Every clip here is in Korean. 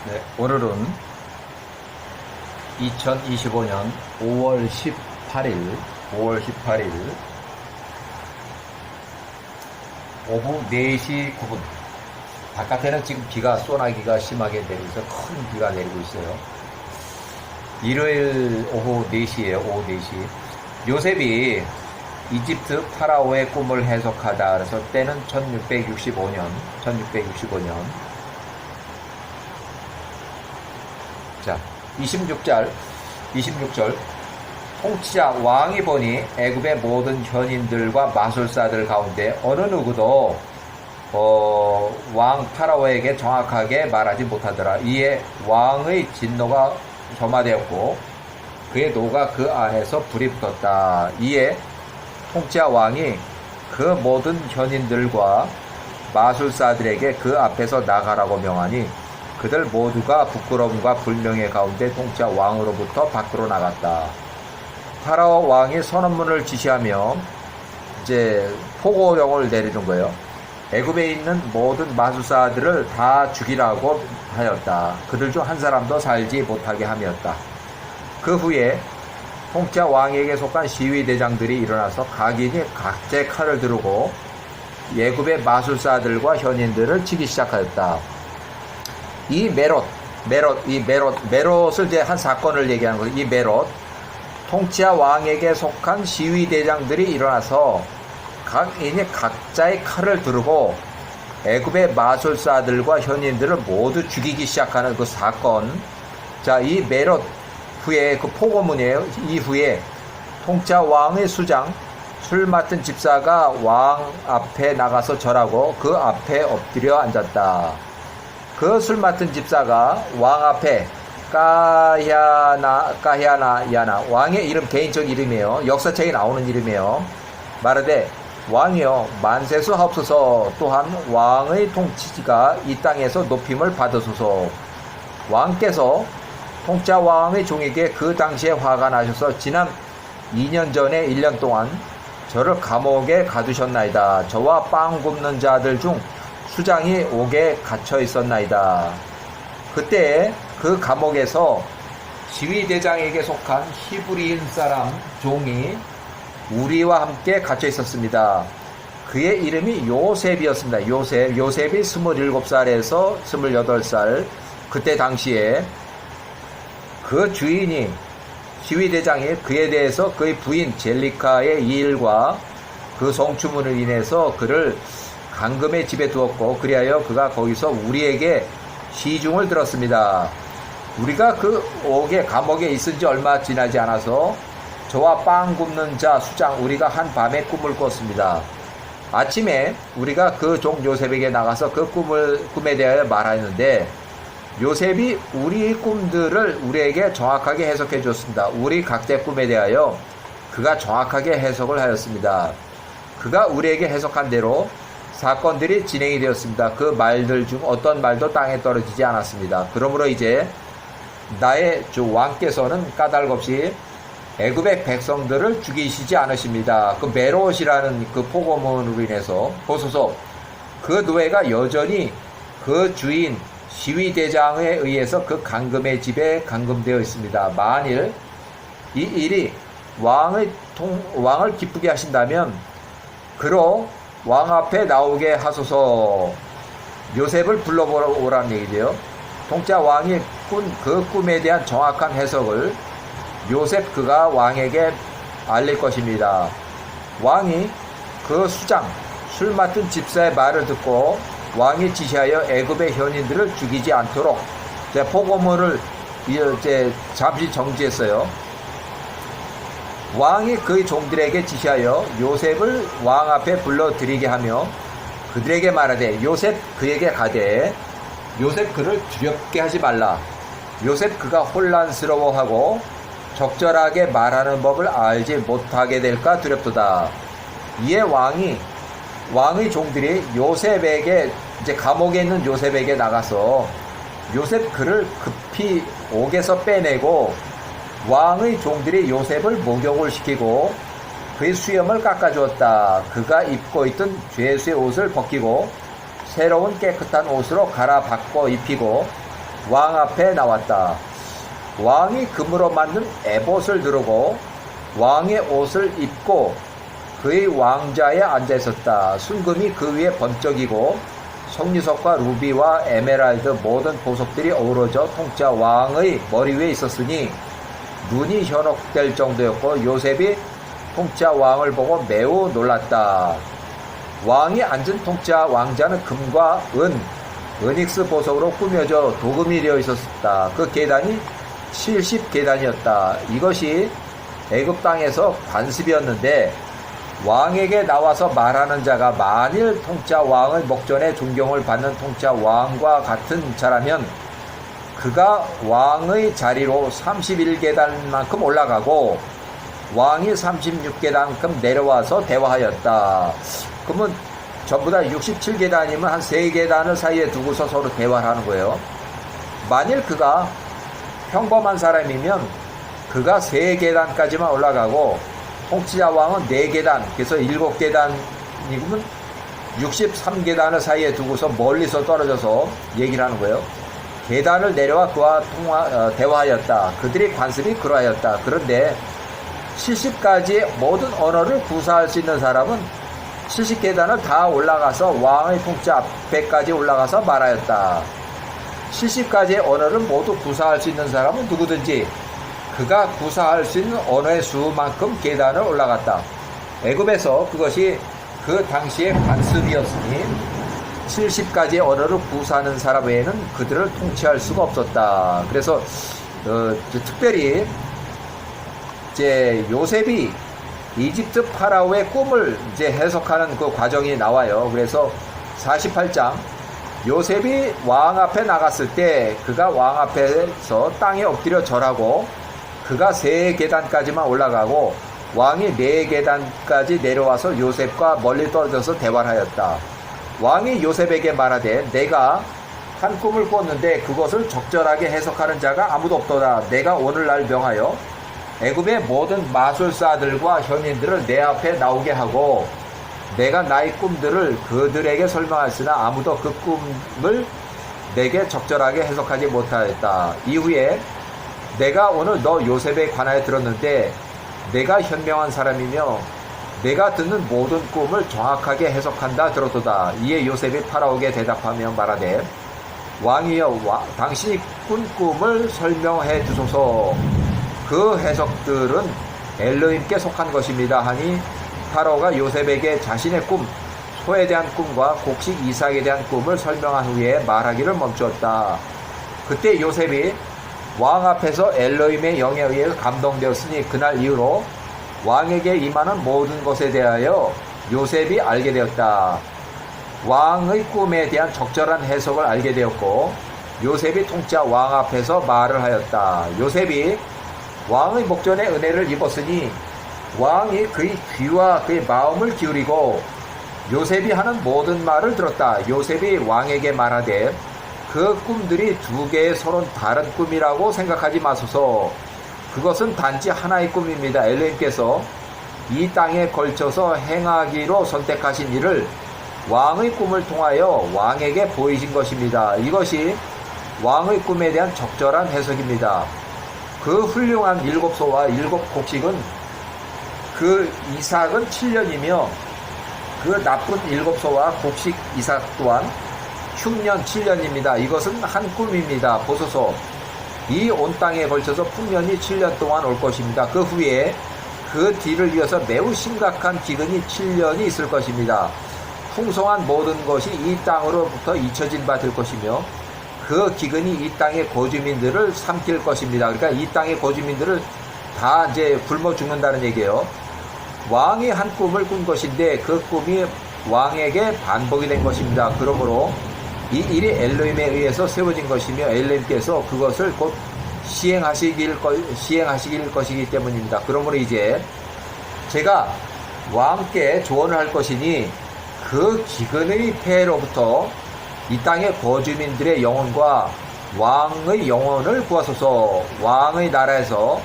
네, 오늘은 2025년 5월 18일 오후 4시 9분. 바깥에는 지금 비가 소나기가 심하게 내리면서 큰 비가 내리고 있어요. 일요일 오후 4시에요. 오후 4시. 요셉이 이집트 파라오의 꿈을 해석하다. 그래서 때는 1665년. 자, 26절. 통치자 왕이 보니 애굽의 모든 현인들과 마술사들 가운데 어느 누구도 왕 파라오에게 정확하게 말하지 못하더라. 이에 왕의 진노가 점화되었고 그의 노가 그 안에서 불이 붙었다. 이에 통치자 왕이 그 모든 현인들과 마술사들에게 그 앞에서 나가라고 명하니 그들 모두가 부끄러움과 불명예 가운데 통치자 왕으로부터 밖으로 나갔다. 파라오 왕이 선언문을 지시하며 이제 포고령을 내리는 거예요. 애굽에 있는 모든 마술사들을 다 죽이라고 하였다. 그들 중 한 사람도 살지 못하게 함이었다. 그 후에 통치자 왕에게 속한 시위대장들이 일어나서 각인이 각자의 칼을 들고 애굽의 마술사들과 현인들을 치기 시작하였다. 이 메롯을 이제 한 사건을 얘기하는 거예요. 이 메롯, 통치자 왕에게 속한 시위대장들이 일어나서 각인이 각자의 칼을 들고 애굽의 마술사들과 현인들을 모두 죽이기 시작하는 그 사건. 자, 이 메롯 후에 그 포고문이에요. 이후에 통치자 왕의 수장, 술 맡은 집사가 왕 앞에 나가서 절하고 그 앞에 엎드려 앉았다. 그 술 맡은 집사가 왕 앞에 까히아나 왕의 이름, 개인적 이름이에요. 역사책에 나오는 이름이에요. 말하되 왕이여 만세수 하옵소서. 또한 왕의 통치가 이 땅에서 높임을 받으소서. 왕께서 통치자 왕의 종에게 그 당시에 화가 나셔서 지난 2년 전에 1년 동안 저를 감옥에 가두셨나이다. 저와 빵 굽는 자들 중 수장이 옥에 갇혀 있었나이다. 그때 그 감옥에서 지휘대장에게 속한 히브리인 사람 종이 우리와 함께 갇혀 있었습니다. 그의 이름이 요셉이었습니다. 요셉이 27살에서 28살. 그때 당시에 그 주인이, 지휘대장이 그에 대해서 그의 부인 젤리카의 이 일과 그 성추문을 인해서 그를 감금의 집에 두었고 그리하여 그가 거기서 우리에게 시중을 들었습니다. 우리가 그 감옥에 있은 지 얼마 지나지 않아서 저와 빵 굽는 자 수장 우리가 한 밤에 꿈을 꿨습니다. 아침에 우리가 그 종 요셉에게 나가서 그 꿈에 대하여 말하였는데 요셉이 우리의 꿈들을 우리에게 정확하게 해석해 줬습니다. 우리 각자의 꿈에 대하여 그가 정확하게 해석을 하였습니다. 그가 우리에게 해석한 대로 사건들이 진행이 되었습니다. 그 말들 중 어떤 말도 땅에 떨어지지 않았습니다. 그러므로 이제 나의 주 왕께서는 까닭없이 애굽의 백성들을 죽이시지 않으십니다. 그 메롯이라는 그 포고문으로 인해서 보소서, 그 노예가 여전히 그 주인 시위대장에 의해서 그 감금의 집에 감금되어 있습니다. 만일 이 일이 왕을 기쁘게 하신다면 그로 왕 앞에 나오게 하소서. 요셉을 불러오라는 얘기죠. 통치자 왕이 꾼 그 꿈에 대한 정확한 해석을 요셉 그가 왕에게 알릴 것입니다. 왕이 그 수장, 술 맡은 집사의 말을 듣고 왕이 지시하여 애굽의 현인들을 죽이지 않도록 포고문을 이제 잠시 정지했어요. 왕이 그의 종들에게 지시하여 요셉을 왕 앞에 불러들이게 하며 그들에게 말하되 요셉 그에게 가되 요셉 그를 두렵게 하지 말라. 요셉 그가 혼란스러워하고 적절하게 말하는 법을 알지 못하게 될까 두렵도다. 이에 왕의 종들이 요셉에게, 이제 감옥에 있는 요셉에게 나가서 요셉 그를 급히 옥에서 빼내고 왕의 종들이 요셉을 목욕을 시키고 그의 수염을 깎아주었다. 그가 입고 있던 죄수의 옷을 벗기고 새로운 깨끗한 옷으로 갈아바꿔 입히고 왕 앞에 나왔다. 왕이 금으로 만든 에봇을 두르고 왕의 옷을 입고 그의 왕자에 앉아 있었다. 순금이 그 위에 번쩍이고 속리석과 루비와 에메랄드 모든 보석들이 어우러져 통짜 왕의 머리 위에 있었으니 눈이 현혹될 정도였고 요셉이 통짜 왕을 보고 매우 놀랐다. 왕이 앉은 통짜 왕자는 금과 은익스 보석으로 꾸며져 도금이 되어 있었다. 그 계단이 70계단이었다. 이것이 애굽 땅에서 관습이었는데 왕에게 나와서 말하는 자가 만일 통짜 왕의 목전에 존경을 받는 통짜 왕과 같은 자라면 그가 왕의 자리로 31계단만큼 올라가고 왕이 36계단만큼 내려와서 대화하였다. 그러면 전부 다 67계단이면 한 3계단을 사이에 두고서 서로 대화를 하는 거예요. 만일 그가 평범한 사람이면 그가 3계단까지만 올라가고 통치자 왕은 4계단, 그래서 7계단이면 63계단을 사이에 두고서 멀리서 떨어져서 얘기를 하는 거예요. 계단을 내려와 그와 대화하였다. 그들의 관습이 그러하였다. 그런데 70가지의 모든 언어를 구사할 수 있는 사람은 70계단을 다 올라가서 왕의 통치 앞에까지 올라가서 말하였다. 70가지의 언어를 모두 구사할 수 있는 사람은 누구든지 그가 구사할 수 있는 언어의 수만큼 계단을 올라갔다. 애굽에서 그것이 그 당시의 관습이었으니 70가지의 언어를 구사하는 사람 외에는 그들을 통치할 수가 없었다. 그래서 특별히 이제 요셉이 이집트 파라오의 꿈을 이제 해석하는 그 과정이 나와요. 그래서 48장 요셉이 왕 앞에 나갔을 때 그가 왕 앞에서 땅에 엎드려 절하고 그가 3계단까지만 올라가고 왕이 4계단까지 내려와서 요셉과 멀리 떨어져서 대화를 하였다. 왕이 요셉에게 말하되 내가 한 꿈을 꿨는데 그것을 적절하게 해석하는 자가 아무도 없도다. 내가 오늘날 명하여 애굽의 모든 마술사들과 현인들을 내 앞에 나오게 하고 내가 나의 꿈들을 그들에게 설명하였으나 아무도 그 꿈을 내게 적절하게 해석하지 못하였다. 이후에 내가 오늘 너 요셉에 관하여 들었는데 내가 현명한 사람이며 내가 듣는 모든 꿈을 정확하게 해석한다 들었도다. 이에 요셉이 파라오에게 대답하며 말하되 왕이여 당신이 꾼 꿈을 설명해 주소서. 그 해석들은 엘로힘께 속한 것입니다 하니 파라오가 요셉에게 자신의 꿈, 소에 대한 꿈과 곡식 이삭에 대한 꿈을 설명한 후에 말하기를 멈추었다. 그때 요셉이 왕 앞에서 엘로힘의 영에 의해 감동되었으니 그날 이후로 왕에게 임하는 모든 것에 대하여 요셉이 알게 되었다. 왕의 꿈에 대한 적절한 해석을 알게 되었고 요셉이 통짜 왕 앞에서 말을 하였다. 요셉이 왕의 목전에 은혜를 입었으니 왕이 그의 귀와 그의 마음을 기울이고 요셉이 하는 모든 말을 들었다. 요셉이 왕에게 말하되 그 꿈들이 2개의 서로 다른 꿈이라고 생각하지 마소서. 그것은 단지 하나의 꿈입니다. 엘로힘께서 이 땅에 걸쳐서 행하기로 선택하신 일을 왕의 꿈을 통하여 왕에게 보이신 것입니다. 이것이 왕의 꿈에 대한 적절한 해석입니다. 그 훌륭한 7소와 7곡식은 그 이삭은 7년이며 그 나쁜 7소와 곡식 이삭 또한 흉년 7년입니다. 이것은 한 꿈입니다. 보소서. 이 온 땅에 걸쳐서 풍년이 7년 동안 올 것입니다. 그 후에 그 뒤를 이어서 매우 심각한 기근이 7년이 있을 것입니다. 풍성한 모든 것이 이 땅으로부터 잊혀진 바 될 것이며 그 기근이 이 땅의 거주민들을 삼킬 것입니다. 그러니까 이 땅의 거주민들을 다 이제 굶어 죽는다는 얘기예요. 왕이 한 꿈을 꾼 것인데 그 꿈이 왕에게 반복이 된 것입니다. 그러므로 이 일이 엘로힘에 의해서 세워진 것이며 엘로힘께서 그것을 곧 시행하시길 것이기 때문입니다. 그러므로 이제 제가 왕께 조언을 할 것이니 그 기근의 폐해로부터 이 땅의 거주민들의 영혼과 왕의 영혼을 구하소서. 왕의 나라에서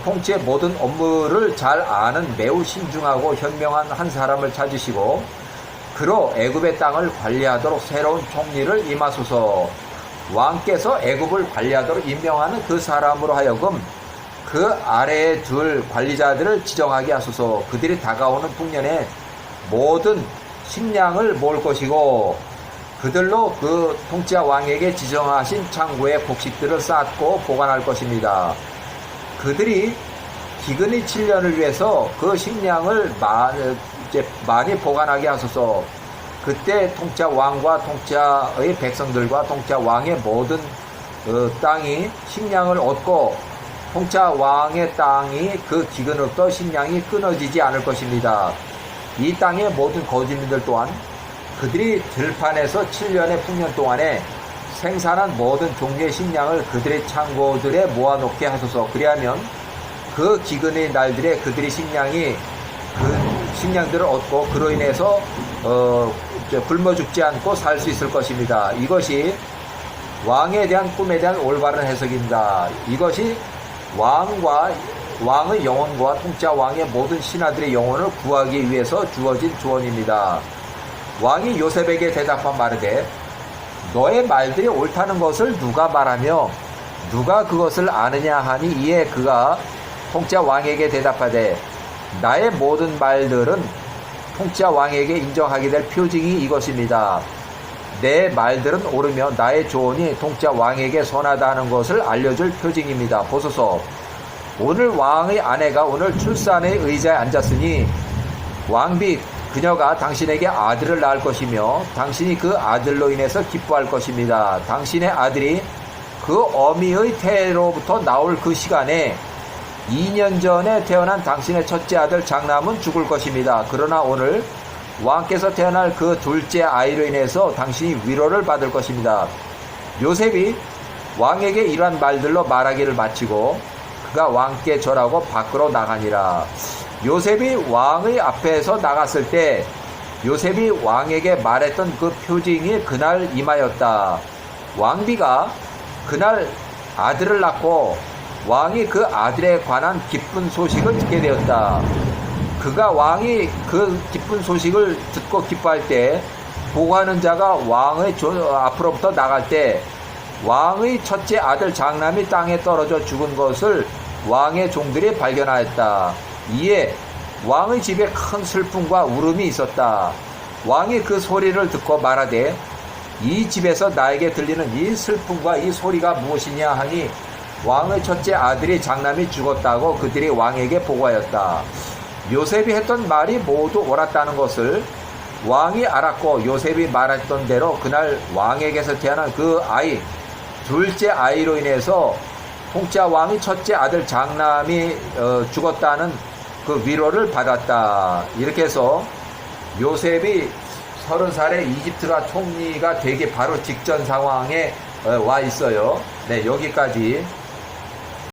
통치의 모든 업무를 잘 아는 매우 신중하고 현명한 한 사람을 찾으시고 그로 애굽의 땅을 관리하도록 새로운 총리를 임하소서. 왕께서 애굽을 관리하도록 임명하는 그 사람으로 하여금 그 아래에 둘 관리자들을 지정하게 하소서. 그들이 다가오는 풍년에 모든 식량을 모을 것이고 그들로 그 통치자 왕에게 지정하신 창고에 곡식들을 쌓고 보관할 것입니다. 그들이 기근의 7년을 위해서 그 식량을 많이 보관하게 하소서. 그때 통치자 왕과 통치자의 백성들과 통치자 왕의 모든 땅이 식량을 얻고 통치자 왕의 땅이 그 기근으로부터 식량이 끊어지지 않을 것입니다. 이 땅의 모든 거주민들 또한 그들이 들판에서 7년의 풍년 동안에 생산한 모든 종류의 식량을 그들의 창고들에 모아놓게 하소서. 그리하면 그 기근의 날들에 그들이 식량들을 얻고 그로 인해서 굶어 죽지 않고 살 수 있을 것입니다. 이것이 왕에 대한 꿈에 대한 올바른 해석입니다. 이것이 왕의 영혼과 통치자 왕의 모든 신하들의 영혼을 구하기 위해서 주어진 조언입니다. 왕이 요셉에게 대답한 말이되 너의 말들이 옳다는 것을 누가 말하며 누가 그것을 아느냐 하니 이에 그가 통치자 왕에게 대답하되 나의 모든 말들은 통치자 왕에게 인정하게 될 표징이 이것입니다. 내 말들은 옳으며 나의 조언이 통치자 왕에게 선하다 하는 것을 알려줄 표징입니다. 보소서. 오늘 왕의 아내가 오늘 출산의 의자에 앉았으니 왕비 그녀가 당신에게 아들을 낳을 것이며 당신이 그 아들로 인해서 기뻐할 것입니다. 당신의 아들이 그 어미의 태로부터 나올 그 시간에 2년 전에 태어난 당신의 첫째 아들 장남은 죽을 것입니다. 그러나 오늘 왕께서 태어날 그 둘째 아이로 인해서 당신이 위로를 받을 것입니다. 요셉이 왕에게 이러한 말들로 말하기를 마치고 그가 왕께 절하고 밖으로 나가니라. 요셉이 왕의 앞에서 나갔을 때 요셉이 왕에게 말했던 그 표징이 그날 임하였다. 왕비가 그날 아들을 낳고 왕이 그 아들에 관한 기쁜 소식을 듣게 되었다. 그가 왕이 그 기쁜 소식을 듣고 기뻐할 때 보고하는 자가 왕의 앞으로부터 나갈 때 왕의 첫째 아들 장남이 땅에 떨어져 죽은 것을 왕의 종들이 발견하였다. 이에 왕의 집에 큰 슬픔과 울음이 있었다. 왕이 그 소리를 듣고 말하되 이 집에서 나에게 들리는 이 슬픔과 이 소리가 무엇이냐 하니 왕의 첫째 아들이 장남이 죽었다고 그들이 왕에게 보고하였다. 요셉이 했던 말이 모두 옳았다는 것을 왕이 알았고 요셉이 말했던 대로 그날 왕에게서 태어난 그 아이 둘째 아이로 인해서 통치자 왕이 첫째 아들 장남이 죽었다는 그 위로를 받았다. 이렇게 해서 요셉이 30살에 이집트가 총리가 되기 바로 직전 상황에 와 있어요. 네, 여기까지